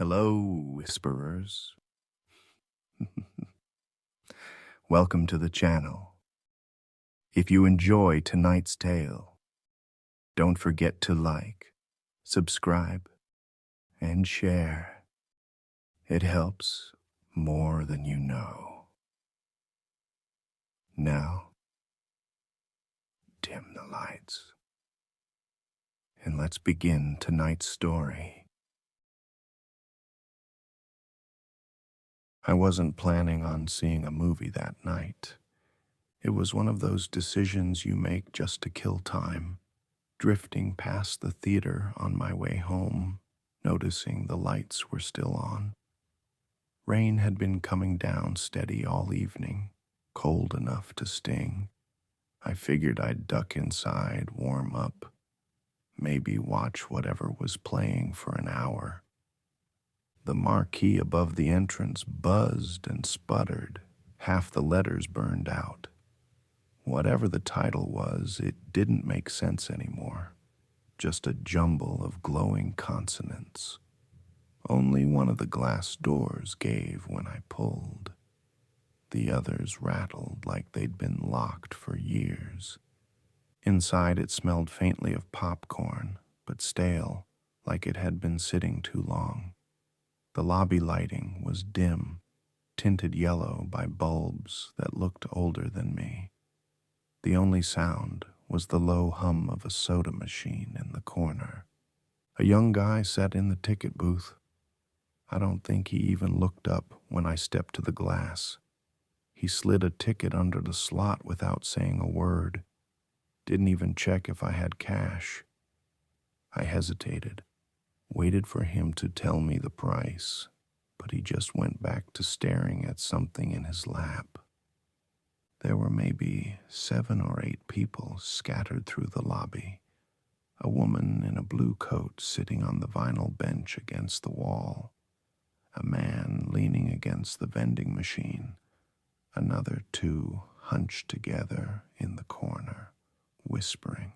Hello, whisperers. Welcome to the channel. If you enjoy tonight's tale, don't forget to like, subscribe, and share. It helps more than you know. Now, dim the lights, and let's begin tonight's story. I wasn't planning on seeing a movie that night. It was one of those decisions you make just to kill time. Drifting past the theater on my way home, noticing the lights were still on. Rain had been coming down steady all evening, cold enough to sting. I figured I'd duck inside, warm up, maybe watch whatever was playing for an hour. The marquee above the entrance buzzed and sputtered, half the letters burned out. Whatever the title was, it didn't make sense anymore. Just a jumble of glowing consonants. Only one of the glass doors gave when I pulled. The others rattled like they'd been locked for years. Inside it smelled faintly of popcorn, but stale, like it had been sitting too long. The lobby lighting was dim, tinted yellow by bulbs that looked older than me. The only sound was the low hum of a soda machine in the corner. A young guy sat in the ticket booth. I don't think he even looked up when I stepped to the glass. He slid a ticket under the slot without saying a word. Didn't even check if I had cash. I hesitated, waited for him to tell me the price, but he just went back to staring at something in his lap. There were maybe 7 or 8 people scattered through the lobby. A woman in a blue coat sitting on the vinyl bench against the wall. A man leaning against the vending machine. Another 2 hunched together in the corner, whispering.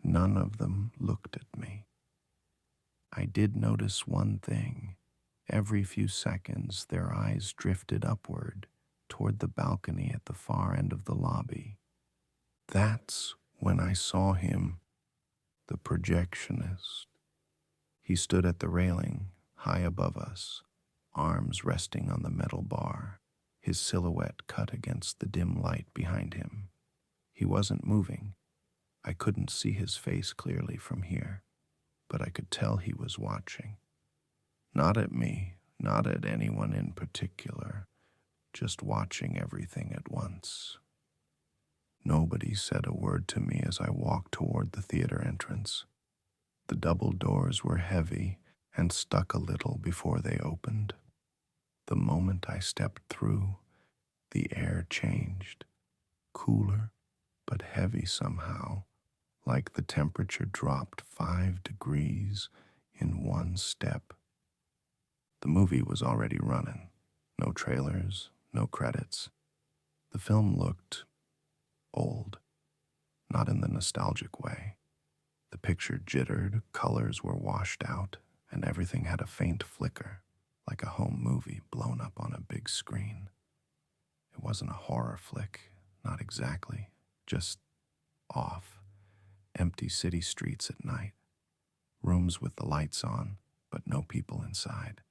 None of them looked at me. I did notice one thing. Every few seconds, their eyes drifted upward toward the balcony at the far end of the lobby. That's when I saw him, the projectionist. He stood at the railing, high above us, arms resting on the metal bar, his silhouette cut against the dim light behind him. He wasn't moving. I couldn't see his face clearly from here, but I could tell he was watching. Not at me, not at anyone in particular, just watching everything at once. Nobody said a word to me as I walked toward the theater entrance. The double doors were heavy and stuck a little before they opened. The moment I stepped through, the air changed, cooler but heavy somehow, like the temperature dropped 5 degrees in one step. The movie was already running. No trailers, no credits. The film looked old, not in the nostalgic way. The picture jittered, colors were washed out, and everything had a faint flicker, like a home movie blown up on a big screen. It wasn't a horror flick, not exactly, just off. Empty city streets at night. Rooms with the lights on, but no people inside.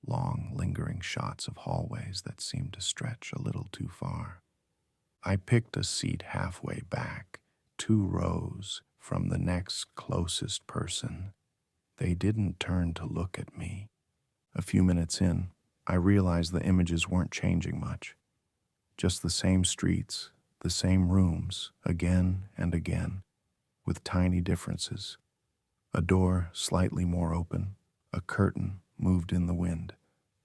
Long, lingering shots of hallways that seemed to stretch a little too far. I picked a seat halfway back, 2 rows from the next closest person. They didn't turn to look at me. A few minutes in, I realized the images weren't changing much. Just the same streets, the same rooms, again and again, with tiny differences. A door slightly more open, a curtain moved in the wind,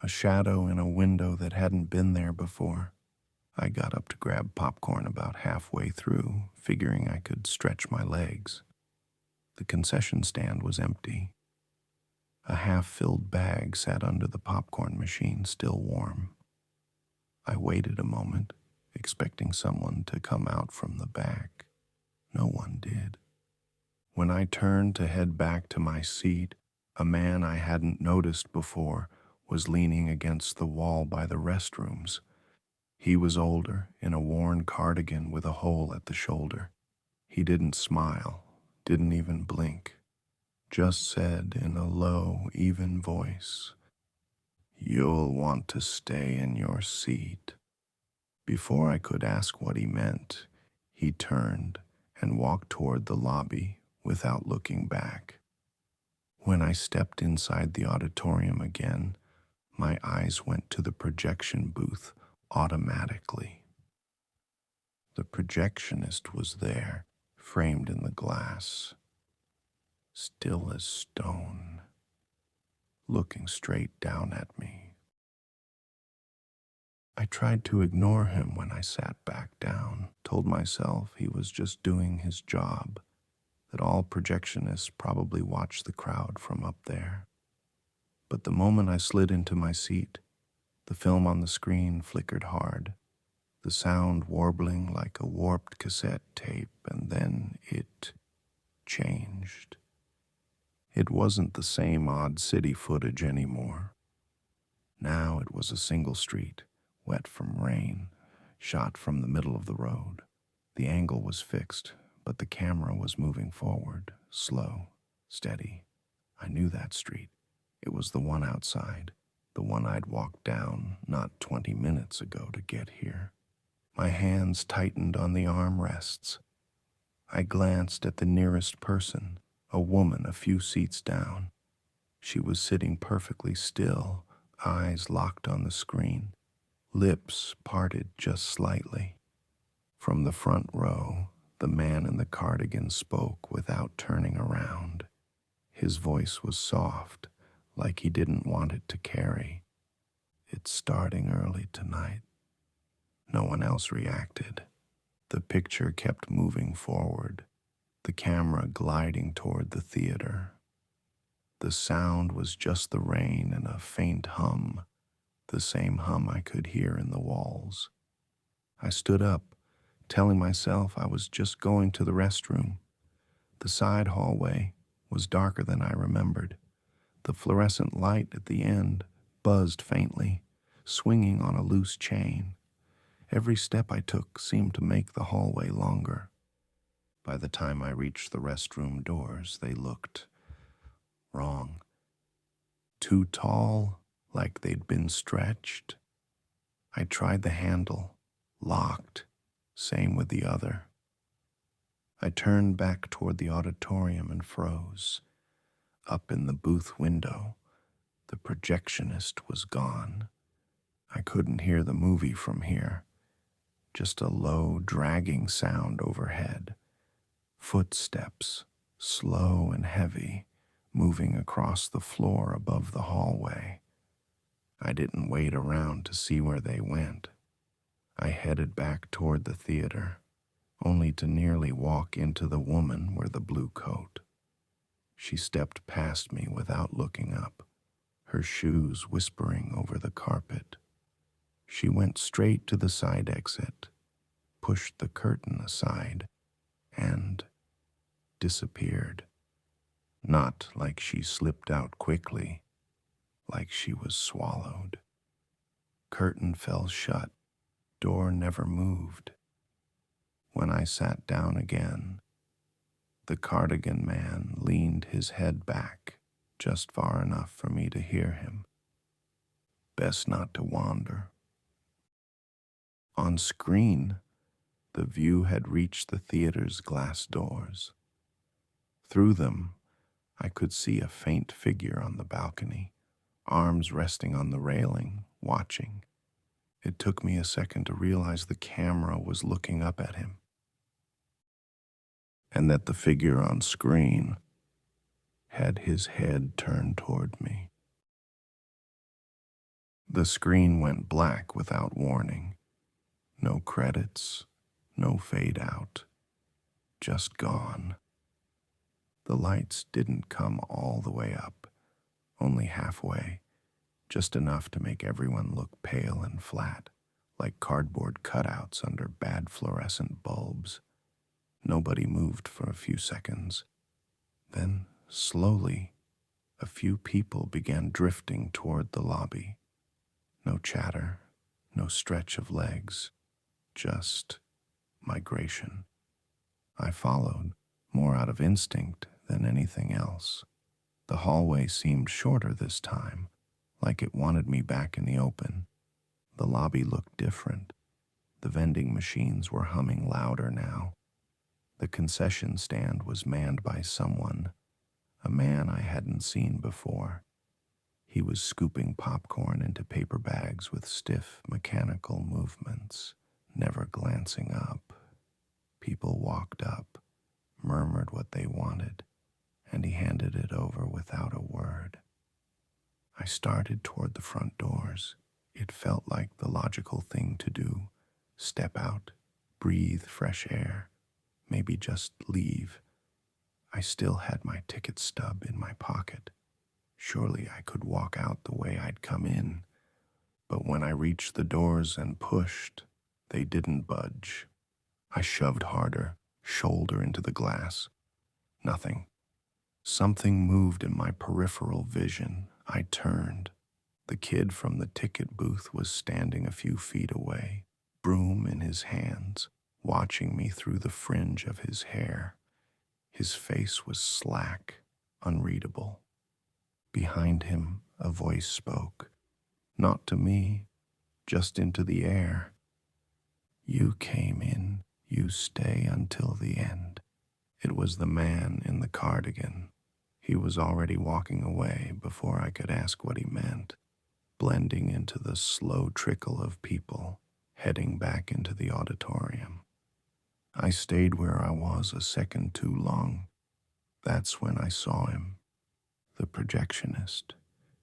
a shadow in a window that hadn't been there before. I got up to grab popcorn about halfway through, figuring I could stretch my legs. The concession stand was empty. A half-filled bag sat under the popcorn machine, still warm. I waited a moment, expecting someone to come out from the back. No one did. When I turned to head back to my seat, A man I hadn't noticed before was leaning against the wall by the restrooms. He was older, in a worn cardigan with a hole at the shoulder. He didn't smile, didn't even blink, just said in a low, even voice, "You'll want to stay in your seat." Before I could ask what he meant, he turned and walked toward the lobby without looking back. When I stepped inside the auditorium again, my eyes went to the projection booth automatically. The projectionist was there, framed in the glass, still as stone, looking straight down at me. I tried to ignore him when I sat back down, told myself he was just doing his job, that all projectionists probably watch the crowd from up there. But the moment I slid into my seat, the film on the screen flickered hard, the sound warbling like a warped cassette tape, and then it changed. It wasn't the same odd city footage anymore. Now it was a single street, wet from rain, shot from the middle of the road. The angle was fixed, but the camera was moving forward, slow, steady. I knew that street. It was the one outside, the one I'd walked down not 20 minutes ago to get here. My hands tightened on the armrests. I glanced at the nearest person, a woman a few seats down. She was sitting perfectly still, eyes locked on the screen, lips parted just slightly. From the front row, the man in the cardigan spoke without turning around. His voice was soft, like he didn't want it to carry. "It's starting early tonight." No one else reacted. The picture kept moving forward, the camera gliding toward the theater. The sound was just the rain and a faint hum, the same hum I could hear in the walls. I stood up, telling myself I was just going to the restroom. The side hallway was darker than I remembered. The fluorescent light at the end buzzed faintly, swinging on a loose chain. Every step I took seemed to make the hallway longer. By the time I reached the restroom doors, they looked wrong. Too tall, like they'd been stretched. I tried the handle, locked, same with the other. I turned back toward the auditorium and froze. Up in the booth window, the projectionist was gone. I couldn't hear the movie from here, just a low, dragging sound overhead. Footsteps, slow and heavy, moving across the floor above the hallway. I didn't wait around to see where they went. I headed back toward the theater, only to nearly walk into the woman wearing the blue coat. She stepped past me without looking up, her shoes whispering over the carpet. She went straight to the side exit, pushed the curtain aside, and disappeared. Not like she slipped out quickly, like she was swallowed. Curtain fell shut, door never moved. When I sat down again, the cardigan man leaned his head back just far enough for me to hear him. "Best not to wander." On screen, the view had reached the theater's glass doors. Through them, I could see a faint figure on the balcony, arms resting on the railing, watching. It took me a second to realize the camera was looking up at him, and that the figure on screen had his head turned toward me. The screen went black without warning. No credits, no fade out, just gone. The lights didn't come all the way up, only halfway, just enough to make everyone look pale and flat, like cardboard cutouts under bad fluorescent bulbs. Nobody moved for a few seconds. Then, slowly, A few people began drifting toward the lobby. No chatter, no stretch of legs, just migration. I followed, more out of instinct than anything else. The hallway seemed shorter this time, like it wanted me back in the open. The lobby looked different. The vending machines were humming louder now. The concession stand was manned by someone, a man I hadn't seen before. He was scooping popcorn into paper bags with stiff, mechanical movements, never glancing up. People walked up, murmured what they wanted, and he handed it over without a word. I started toward the front doors. It felt like the logical thing to do. Step out, breathe fresh air, maybe just leave. I still had my ticket stub in my pocket. Surely I could walk out the way I'd come in. But when I reached the doors and pushed, they didn't budge. I shoved harder, shoulder into the glass. Nothing. Something moved in my peripheral vision. I turned. The kid from the ticket booth was standing a few feet away, broom in his hands, watching me through the fringe of his hair. His face was slack, unreadable. Behind him, a voice spoke, not to me, just into the air. You came in, you stay until the end. It was the man in the cardigan. He was already walking away before I could ask what he meant, blending into the slow trickle of people heading back into the auditorium. I stayed where I was a second too long. That's when I saw him, the projectionist.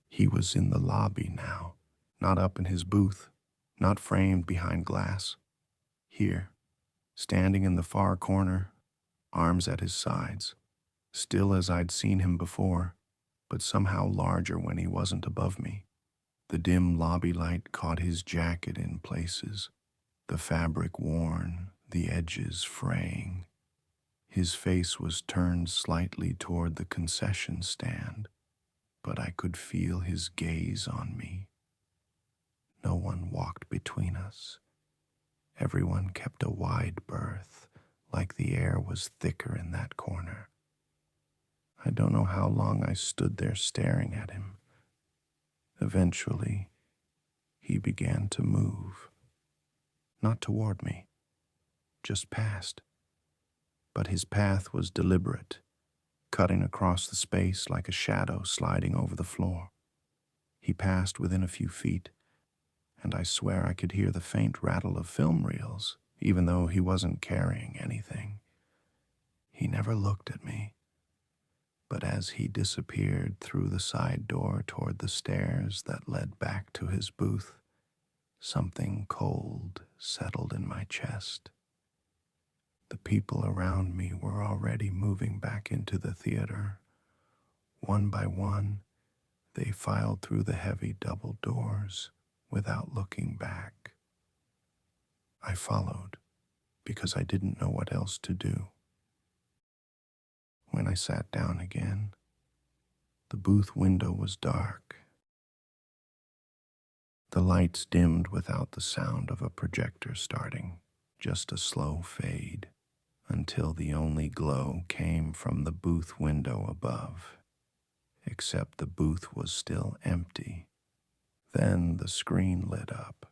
He was in the lobby now, not up in his booth, not framed behind glass. Here, standing in the far corner, arms at his sides, still as I'd seen him before, but somehow larger when he wasn't above me. The dim lobby light caught his jacket in places, the fabric worn, the edges fraying. His face was turned slightly toward the concession stand, but I could feel his gaze on me. No one walked between us. Everyone kept a wide berth, like the air was thicker in that corner. I don't know how long I stood there staring at him. Eventually, he began to move. Not toward me, just past. But his path was deliberate, cutting across the space like a shadow sliding over the floor. He passed within a few feet, and I swear I could hear the faint rattle of film reels, even though he wasn't carrying anything. He never looked at me, but as he disappeared through the side door toward the stairs that led back to his booth, something cold settled in my chest. The people around me were already moving back into the theater. One by one, they filed through the heavy double doors without looking back. I followed because I didn't know what else to do. When I sat down again, the booth window was dark. The lights dimmed without the sound of a projector starting, just a slow fade, until the only glow came from the booth window above, except the booth was still empty. Then the screen lit up,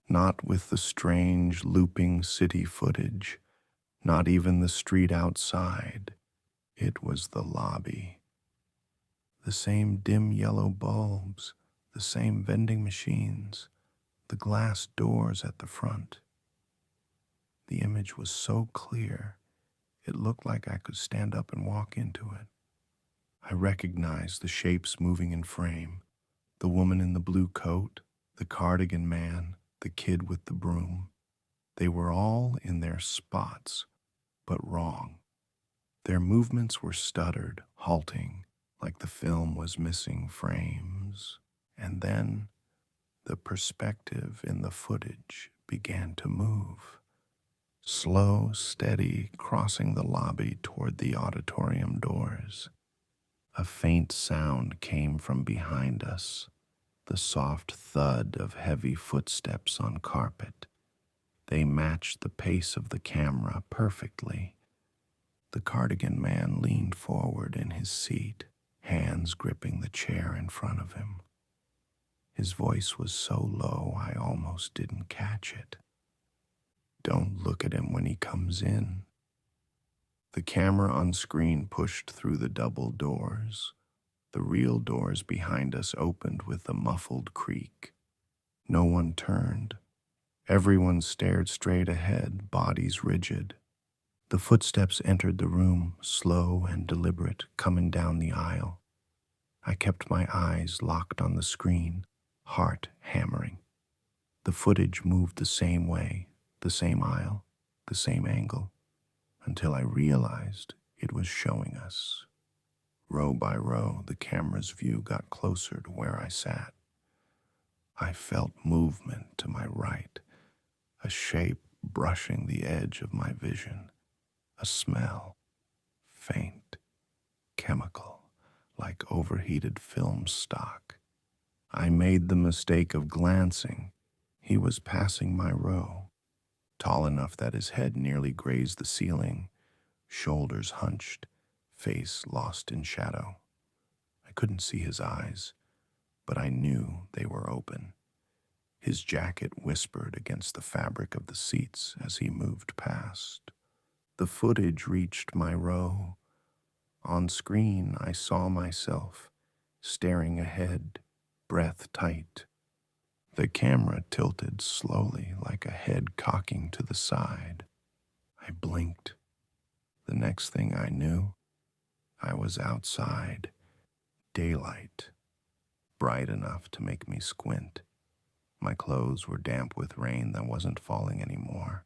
not with the strange looping city footage, not even the street outside. It was the lobby. The same dim yellow bulbs, the same vending machines, the glass doors at the front. The image was so clear, it looked like I could stand up and walk into it. I recognized the shapes moving in frame, the woman in the blue coat, the cardigan man, the kid with the broom. They were all in their spots, but wrong. Their movements were stuttered, halting, like the film was missing frames. And then the perspective in the footage began to move. Slow, steady, crossing the lobby toward the auditorium doors. A faint sound came from behind us, the soft thud of heavy footsteps on carpet. They matched the pace of the camera perfectly. The cardigan man leaned forward in his seat, hands gripping the chair in front of him. His voice was so low I almost didn't catch it. "Don't look at him when he comes in." The camera on screen pushed through the double doors. The real doors behind us opened with a muffled creak. No one turned. Everyone stared straight ahead, bodies rigid. The footsteps entered the room, slow and deliberate, coming down the aisle. I kept my eyes locked on the screen, heart hammering. The footage moved the same way, the same aisle, the same angle, until I realized it was showing us. Row by row, the camera's view got closer to where I sat. I felt movement to my right, a shape brushing the edge of my vision, a smell, faint, chemical, like overheated film stock. I made the mistake of glancing. He was passing my row, tall enough that his head nearly grazed the ceiling, shoulders hunched, face lost in shadow. I couldn't see his eyes, but I knew they were open. His jacket whispered against the fabric of the seats as he moved past. The footage reached my row. On screen, I saw myself, staring ahead, breath tight. The camera tilted slowly like a head cocking to the side. I blinked. The next thing I knew, I was outside, daylight, bright enough to make me squint. My clothes were damp with rain that wasn't falling anymore.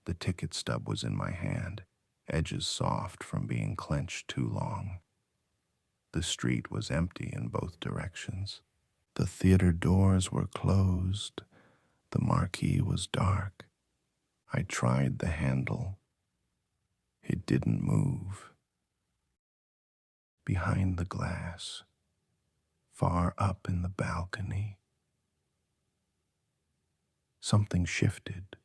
The ticket stub was in my hand, edges soft from being clenched too long. The street was empty in both directions. The theater doors were closed. The marquee was dark. I tried the handle. It didn't move. Behind the glass, far up in the balcony, something shifted.